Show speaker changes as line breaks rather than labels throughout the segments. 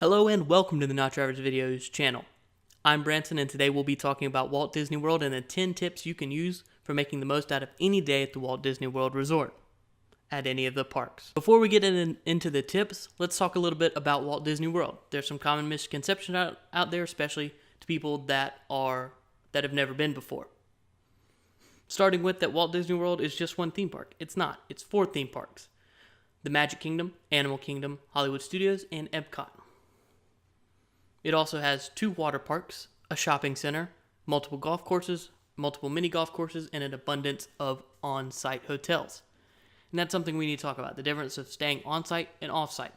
Hello and welcome to the Not Your Average Videos channel. I'm Branson and today we'll be talking about Walt Disney World and the 10 tips you can use for making the most out of any day at the Walt Disney World Resort at any of the parks. Before we get into the tips, let's talk a little bit about Walt Disney World. There's some common misconceptions out there, especially to people that have never been before. Starting with that Walt Disney World is just one theme park. It's not. It's 4 theme parks. The Magic Kingdom, Animal Kingdom, Hollywood Studios, and Epcot. It also has 2 water parks, a shopping center, multiple golf courses, multiple mini golf courses, and an abundance of on-site hotels. And that's something we need to talk about, the difference of staying on-site and off-site.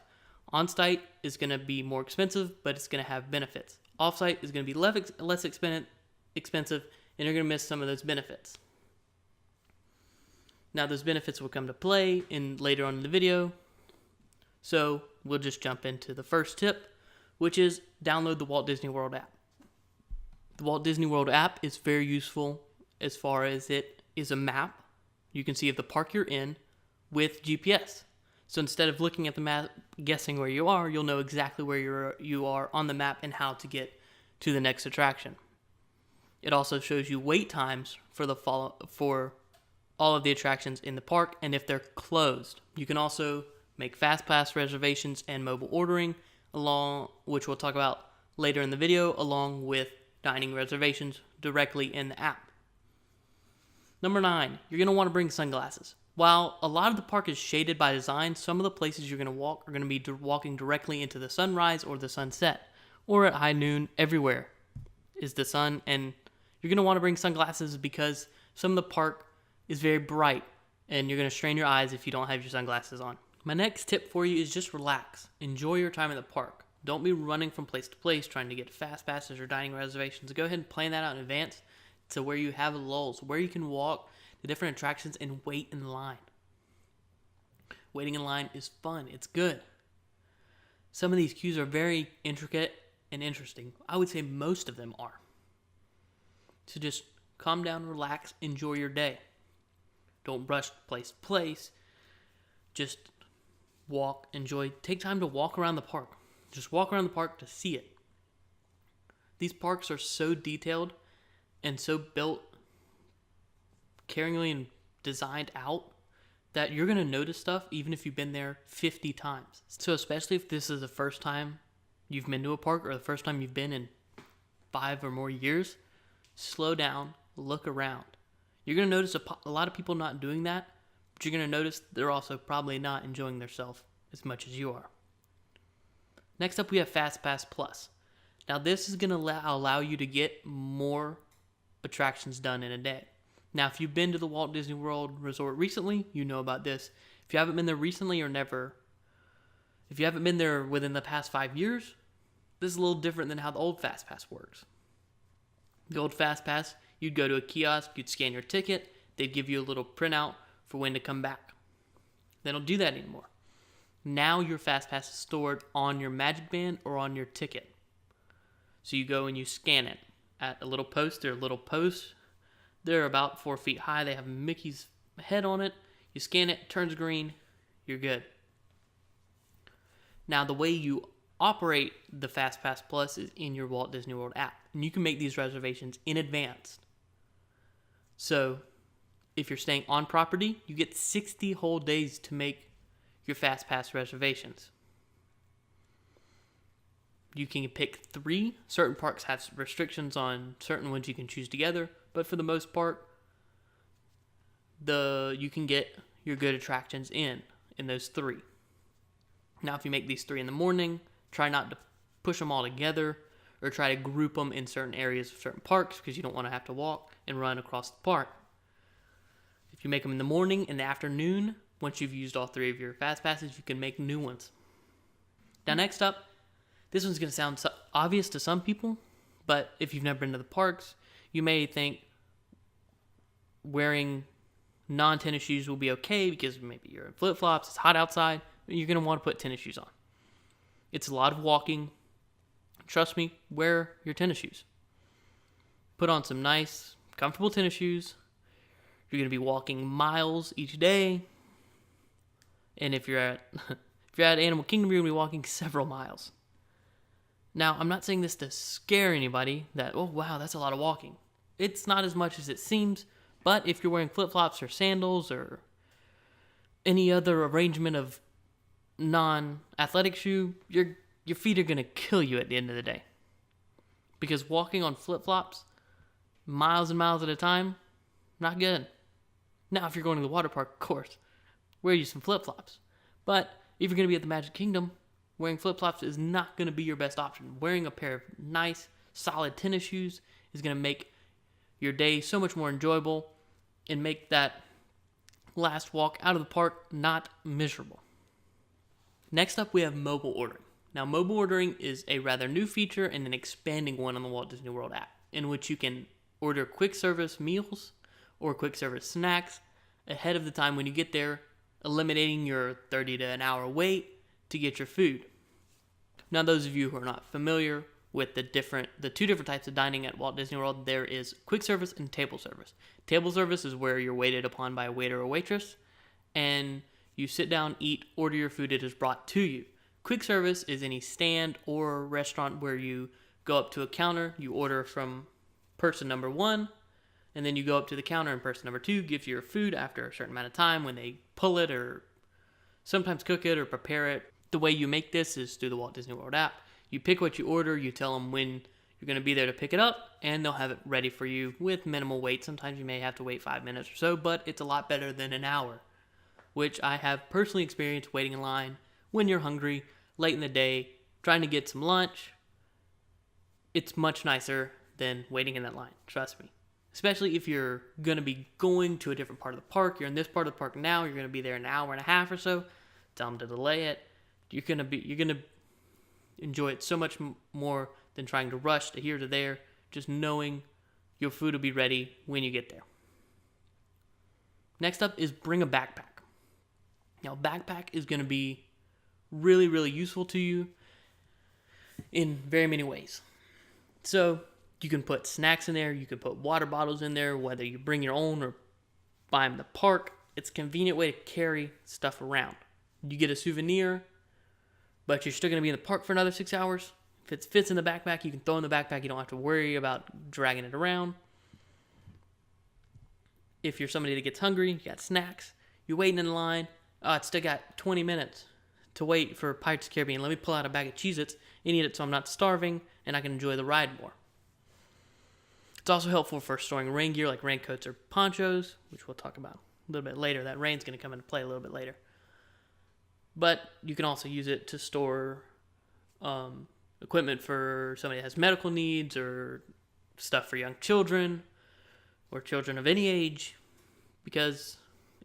On-site is going to be more expensive, but it's going to have benefits. Off-site is going to be less expensive, and you're going to miss some of those benefits. Now, those benefits will come to play later on in the video, so we'll just jump into the first tip, which is download the Walt Disney World app. The Walt Disney World app is very useful as far as it is a map. You can see the park you're in with GPS. So instead of looking at the map, guessing where you are, you'll know exactly where you are on the map and how to get to the next attraction. It also shows you wait times for all of the attractions in the park and if they're closed. You can also make fast pass reservations and mobile ordering, which we'll talk about later in the video, along with dining reservations directly in the app. Number 9, you're going to want to bring sunglasses. While a lot of the park is shaded by design, some of the places you're going to walk are going to be walking directly into the sunrise or the sunset, or at high noon. Everywhere is the sun, and you're going to want to bring sunglasses because some of the park is very bright, and you're going to strain your eyes if you don't have your sunglasses on. My next tip for you is just relax. Enjoy your time at the park. Don't be running from place to place trying to get fast passes or dining reservations. Go ahead and plan that out in advance to where you have lulls, where you can walk to different attractions and wait in line. Waiting in line is fun. It's good. Some of these queues are very intricate and interesting. I would say most of them are. So just calm down, relax, enjoy your day. Don't rush place to place. Just walk, enjoy, take time to walk around the park. Just walk around the park to see it. These parks are so detailed and so built caringly and designed out that you're going to notice stuff even if you've been there 50 times. So especially if this is the first time you've been to a park or the first time you've been in 5 or more years, slow down, look around. You're going to notice a lot of people not doing that, but you're going to notice they're also probably not enjoying themselves as much as you are. Next up, we have Fast Pass Plus. Now, this is going to allow you to get more attractions done in a day. Now, if you've been to the Walt Disney World Resort recently, you know about this. If you haven't been there recently or never, if you haven't been there within the past 5 years, this is a little different than how the old Fast Pass works. The old Fast Pass, you'd go to a kiosk, you'd scan your ticket, they'd give you a little printout for when to come back. They don't do that anymore. Now your Fast Pass is stored on your Magic Band or on your ticket. So you go and you scan it at a little post. They're little posts. They're about 4 feet high. They have Mickey's head on it. You scan it, turns green, you're good. Now the way you operate the Fast Pass Plus is in your Walt Disney World app. And you can make these reservations in advance. So if you're staying on property, you get 60 whole days to make your Fast Pass reservations. You can pick 3. Certain parks have restrictions on certain ones you can choose together, but for the most part, you can get your good attractions in those 3. Now, if you make these 3 in the morning, try not to push them all together or try to group them in certain areas of certain parks because you don't want to have to walk and run across the park. If you make them in the morning and the afternoon, once you've used all 3 of your Fast Passes, you can make new ones. Now, next up, this one's going to sound obvious to some people, but if you've never been to the parks, you may think wearing non-tennis shoes will be okay because maybe you're in flip-flops, it's hot outside, you're going to want to put tennis shoes on. It's a lot of walking. Trust me, wear your tennis shoes. Put on some nice, comfortable tennis shoes. You're going to be walking miles each day. And if you're at Animal Kingdom, you're going to be walking several miles. Now, I'm not saying this to scare anybody that, oh wow, that's a lot of walking. It's not as much as it seems, but if you're wearing flip-flops or sandals or any other arrangement of non-athletic shoe, your feet are going to kill you at the end of the day. Because walking on flip-flops, miles and miles at a time, not good. Now, if you're going to the water park, of course, wear you some flip-flops. But if you're going to be at the Magic Kingdom, wearing flip-flops is not going to be your best option. Wearing a pair of nice, solid tennis shoes is going to make your day so much more enjoyable and make that last walk out of the park not miserable. Next up, we have mobile ordering. Now, mobile ordering is a rather new feature and an expanding one on the Walt Disney World app, in which you can order quick service meals or quick service snacks ahead of the time when you get there, eliminating your 30 to an hour wait to get your food. Now, those of you who are not familiar with the two different types of dining at Walt Disney World, there is quick service and table service. Table service is where you're waited upon by a waiter or waitress, and you sit down, eat, order your food, it is brought to you. Quick service is any stand or restaurant where you go up to a counter, you order from person number 1, and then you go up to the counter and person number 2 gives you your food after a certain amount of time when they pull it or sometimes cook it or prepare it. The way you make this is through the Walt Disney World app. You pick what you order, you tell them when you're going to be there to pick it up, and they'll have it ready for you with minimal wait. Sometimes you may have to wait 5 minutes or so, but it's a lot better than an hour, which I have personally experienced waiting in line when you're hungry, late in the day, trying to get some lunch. It's much nicer than waiting in that line, trust me. Especially if you're going to be going to a different part of the park. You're in this part of the park now, you're going to be there an hour and a half or so. Tell them to delay it. You're going to enjoy it so much more than trying to rush to here to there, just knowing your food will be ready when you get there. Next up is bring a backpack. Now, backpack is going to be really, really useful to you in very many ways. So you can put snacks in there, you can put water bottles in there, whether you bring your own or buy them in the park. It's a convenient way to carry stuff around. You get a souvenir, but you're still going to be in the park for another 6 hours. If it fits in the backpack, you can throw in the backpack. You don't have to worry about dragging it around. If you're somebody that gets hungry, you got snacks, you're waiting in line. Oh, it's still got 20 minutes to wait for Pirates of the Caribbean. Let me pull out a bag of Cheez-Its and eat it so I'm not starving and I can enjoy the ride more. It's also helpful for storing rain gear like raincoats or ponchos, which we'll talk about a little bit later. That rain's going to come into play a little bit later. But you can also use it to store equipment for somebody that has medical needs or stuff for young children or children of any age, because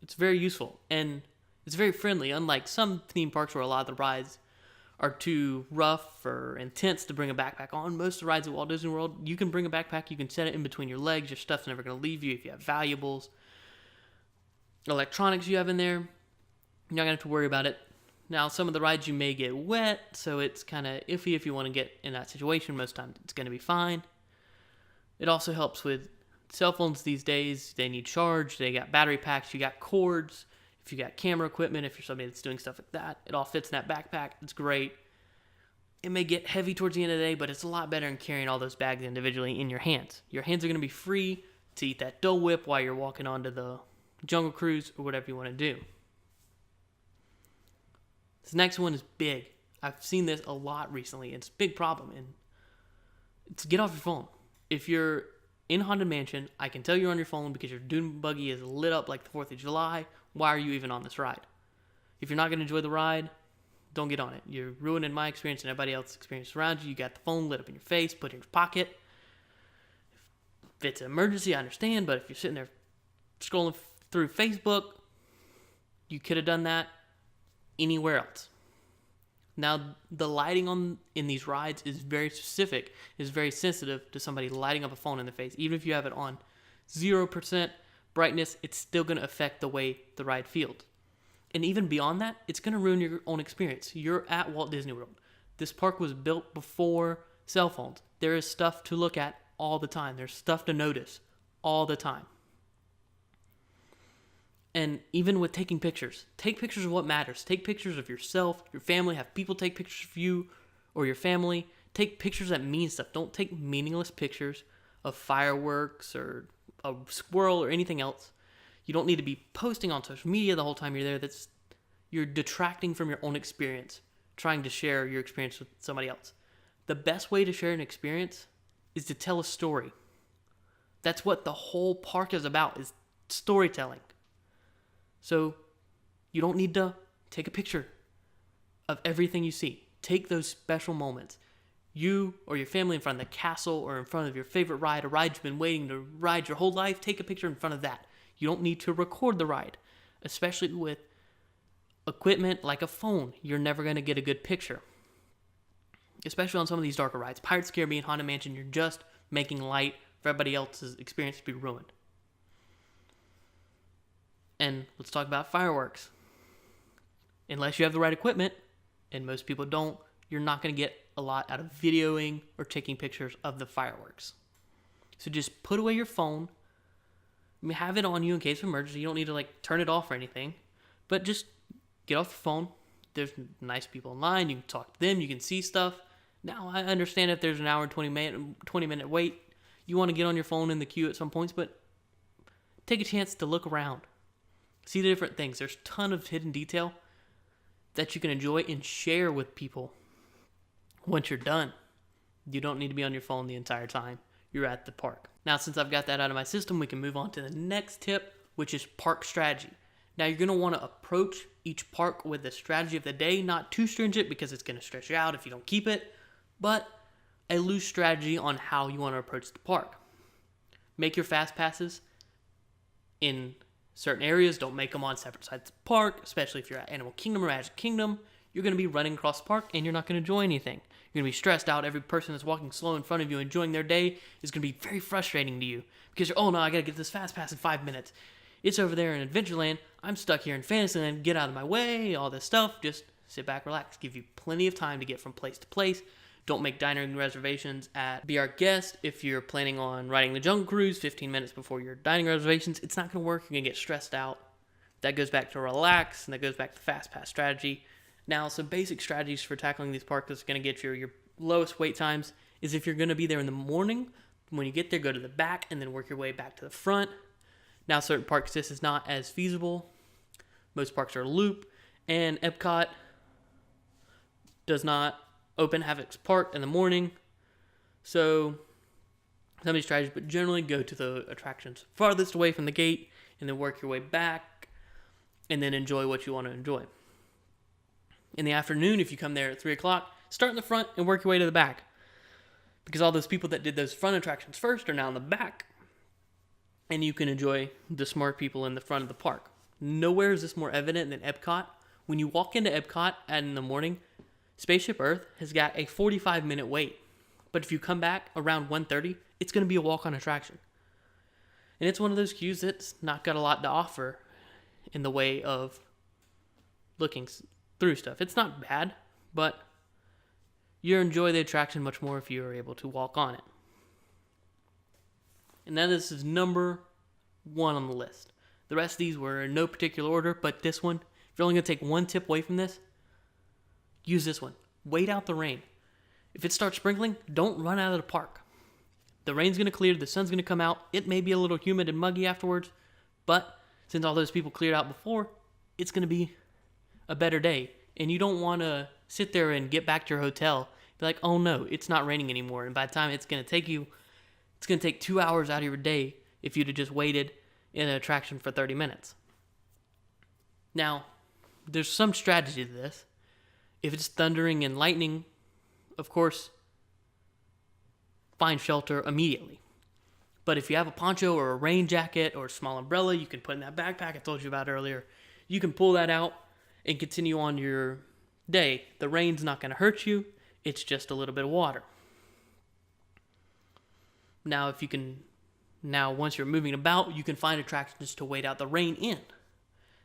it's very useful and it's very friendly. Unlike some theme parks where a lot of the rides are too rough or intense to bring a backpack on, most of the rides at Walt Disney World, you can bring a backpack, you can set it in between your legs, your stuff's never going to leave you. If you have valuables, electronics you have in there, you're not going to have to worry about it. Now, some of the rides you may get wet, so it's kind of iffy if you want to get in that situation. Most times it's going to be fine. It also helps with cell phones these days. They need charge. They got battery packs. You got cords. If you got camera equipment, if you're somebody that's doing stuff like that, it all fits in that backpack. It's great. It may get heavy towards the end of the day, but it's a lot better than carrying all those bags individually in your hands. Your hands are going to be free to eat that Dole Whip while you're walking onto the Jungle Cruise or whatever you want to do. This next one is big. I've seen this a lot recently. It's a big problem, and it's get off your phone. If you're in Haunted Mansion, I can tell you're on your phone because your dune buggy is lit up like the 4th of July. Why are you even on this ride? If you're not going to enjoy the ride, don't get on it. You're ruining my experience and everybody else's experience around you. You got the phone lit up in your face, put it in your pocket. If it's an emergency, I understand, but if you're sitting there scrolling through Facebook, you could have done that anywhere else. Now, the lighting in these rides is very specific, is very sensitive to somebody lighting up a phone in their face. Even if you have it on 0% brightness, it's still going to affect the way the ride feels. And even beyond that, it's going to ruin your own experience. You're at Walt Disney World. This park was built before cell phones. There is stuff to look at all the time. There's stuff to notice all the time. And even with taking pictures, take pictures of what matters. Take pictures of yourself, your family. Have people take pictures of you or your family. take pictures that mean stuff. Don't take meaningless pictures of fireworks or a squirrel or anything else. You don't need to be posting on social media the whole time you're there. You're detracting from your own experience, trying to share your experience with somebody else. The best way to share an experience is to tell a story. That's what the whole park is about, is storytelling. So you don't need to take a picture of everything you see. Take those special moments. You or your family in front of the castle or in front of your favorite ride, a ride you've been waiting to ride your whole life, take a picture in front of that. You don't need to record the ride, especially with equipment like a phone. You're never going to get a good picture, especially on some of these darker rides. Pirates of the Caribbean, Haunted Mansion, you're just making light for everybody else's experience to be ruined. And let's talk about fireworks. Unless you have the right equipment, and most people don't, you're not going to get a lot out of videoing or taking pictures of the fireworks. So just put away your phone. I mean, have it on you in case of emergency. You don't need to turn it off or anything, but just get off the phone. There's nice people online. You can talk to them. You can see stuff. Now, I understand if there's an hour and 20-minute wait, you want to get on your phone in the queue at some points, but take a chance to look around. See the different things. There's a ton of hidden detail that you can enjoy and share with people once you're done. You don't need to be on your phone the entire time you're at the park. Now, since I've got that out of my system, we can move on to the next tip, which is park strategy. Now, you're going to want to approach each park with the strategy of the day, not too stringent because it's going to stress you out if you don't keep it, but a loose strategy on how you want to approach the park. Make your fast passes in certain areas. Don't make them on separate sides of the park, especially if you're at Animal Kingdom or Magic Kingdom. You're going to be running across the park and you're not going to enjoy anything. You're going to be stressed out. Every person that's walking slow in front of you enjoying their day is going to be very frustrating to you because you're, oh no, I got to get this fast pass in 5 minutes. It's over there in Adventureland. I'm stuck here in Fantasyland. Get out of my way, all this stuff. Just sit back, relax. Give you plenty of time to get from place to place. Don't make dining reservations at Be Our Guest. If you're planning on riding the Jungle Cruise 15 minutes before your dining reservations, it's not going to work. You're going to get stressed out. That goes back to relax, and that goes back to fast pass strategy. Now, some basic strategies for tackling these parks that's going to get you your lowest wait times is if you're going to be there in the morning, when you get there, go to the back and then work your way back to the front. Now, certain parks, this is not as feasible. Most parks are a loop, and Epcot does not open Havoc's Park in the morning. So, some of these strategies, but generally go to the attractions farthest away from the gate and then work your way back and then enjoy what you want to enjoy. In the afternoon, if you come there at 3 o'clock, start in the front and work your way to the back. Because all those people that did those front attractions first are now in the back. And you can enjoy the smart people in the front of the park. Nowhere is this more evident than Epcot. When you walk into Epcot in the morning, Spaceship Earth has got a 45-minute wait. But if you come back around 1:30, it's going to be a walk-on attraction. And it's one of those queues that's not got a lot to offer in the way of looking through stuff. It's not bad, but you'll enjoy the attraction much more if you are able to walk on it. And then this is number 1 on the list. The rest of these were in no particular order, but this one, if you're only going to take one tip away from this, use this one. Wait out the rain. If it starts sprinkling, don't run out of the park. The rain's going to clear, the sun's going to come out. It may be a little humid and muggy afterwards, but since all those people cleared out before, it's going to be a better day. And you don't want to sit there and get back to your hotel, be like, oh no, it's not raining anymore. And by the time it's going to take 2 hours out of your day if you'd have just waited in an attraction for 30 minutes. Now, there's some strategy to this. If it's thundering and lightning, of course, find shelter immediately. But if you have a poncho or a rain jacket or a small umbrella you can put in that backpack I told you about earlier, you can pull that out and continue on your day. The rain's not going to hurt you. It's just a little bit of water. Now, once you're moving about, you can find attractions to wait out the rain in.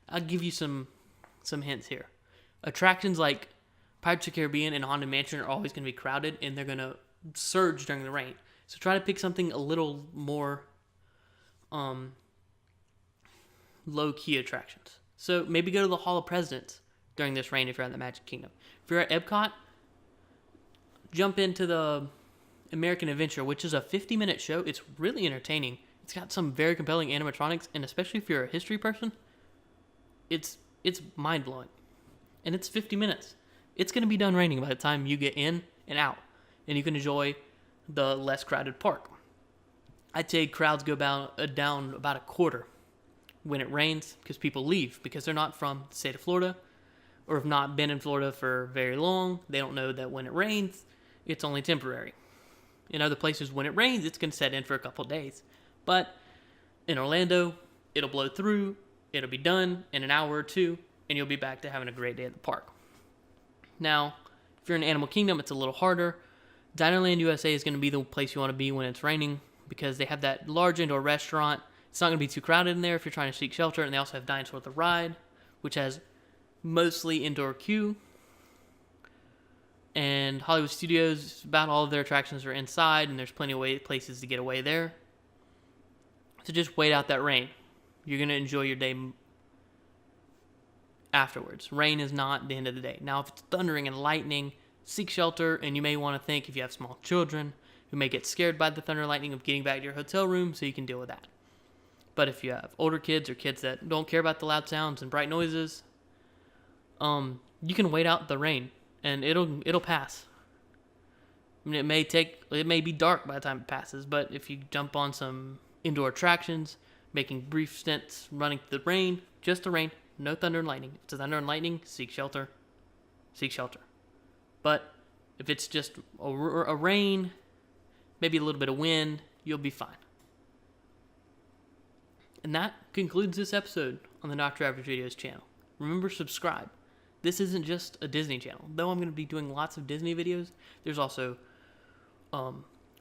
I'll give you some hints here. Attractions like Pirates of the Caribbean and Haunted Mansion are always going to be crowded, and they're going to surge during the rain. So try to pick something a little more low-key attractions. So maybe go to the Hall of Presidents during this rain if you're at the Magic Kingdom. If you're at Epcot, jump into the American Adventure, which is a 50-minute show. It's really entertaining. It's got some very compelling animatronics, and especially if you're a history person, it's mind-blowing. And it's 50 minutes. It's going to be done raining by the time you get in and out, and you can enjoy the less crowded park. I'd say crowds go down about a quarter when it rains because people leave because they're not from the state of Florida or have not been in Florida for very long. They don't know that when it rains, it's only temporary. In other places, when it rains, it's going to set in for a couple of days. But in Orlando, it'll blow through, it'll be done in an hour or two, and you'll be back to having a great day at the park. Now, if you're in Animal Kingdom, it's a little harder. Dinerland USA is going to be the place you want to be when it's raining because they have that large indoor restaurant. It's not going to be too crowded in there if you're trying to seek shelter, and they also have Dinosaur the Ride, which has mostly indoor queue. And Hollywood Studios, about all of their attractions are inside, and there's plenty of places to get away there. So just wait out that rain. You're going to enjoy your day afterwards. Rain is not the end of the day. Now, if it's thundering and lightning, seek shelter, and you may want to think if you have small children who may get scared by the thunder and lightning of getting back to your hotel room, so you can deal with that. But if you have older kids or kids that don't care about the loud sounds and bright noises, you can wait out the rain, and it'll pass. I mean, it may be dark by the time it passes, but if you jump on some indoor attractions, making brief stints running through the rain, just the rain, no thunder and lightning. If it's thunder and lightning, seek shelter. Seek shelter. But if it's just a rain, maybe a little bit of wind, you'll be fine. And that concludes this episode on the Dr. Average Videos channel. Remember, subscribe. This isn't just a Disney channel. Though I'm going to be doing lots of Disney videos, there's also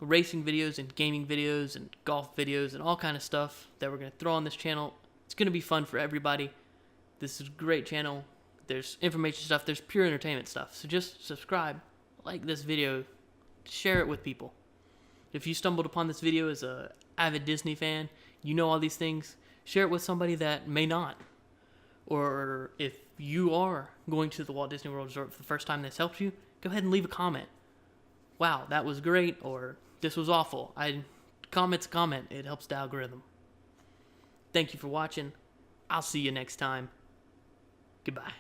racing videos and gaming videos and golf videos and all kind of stuff that we're going to throw on this channel. It's going to be fun for everybody. This is a great channel. There's information stuff. There's pure entertainment stuff. So just subscribe, like this video, share it with people. If you stumbled upon this video as an avid Disney fan, you know all these things, share it with somebody that may not. Or if you are going to the Walt Disney World Resort for the first time, this helps you, go ahead and leave a comment. Wow, that was great, or this was awful. Comment's a comment. It helps the algorithm. Thank you for watching. I'll see you next time. Goodbye.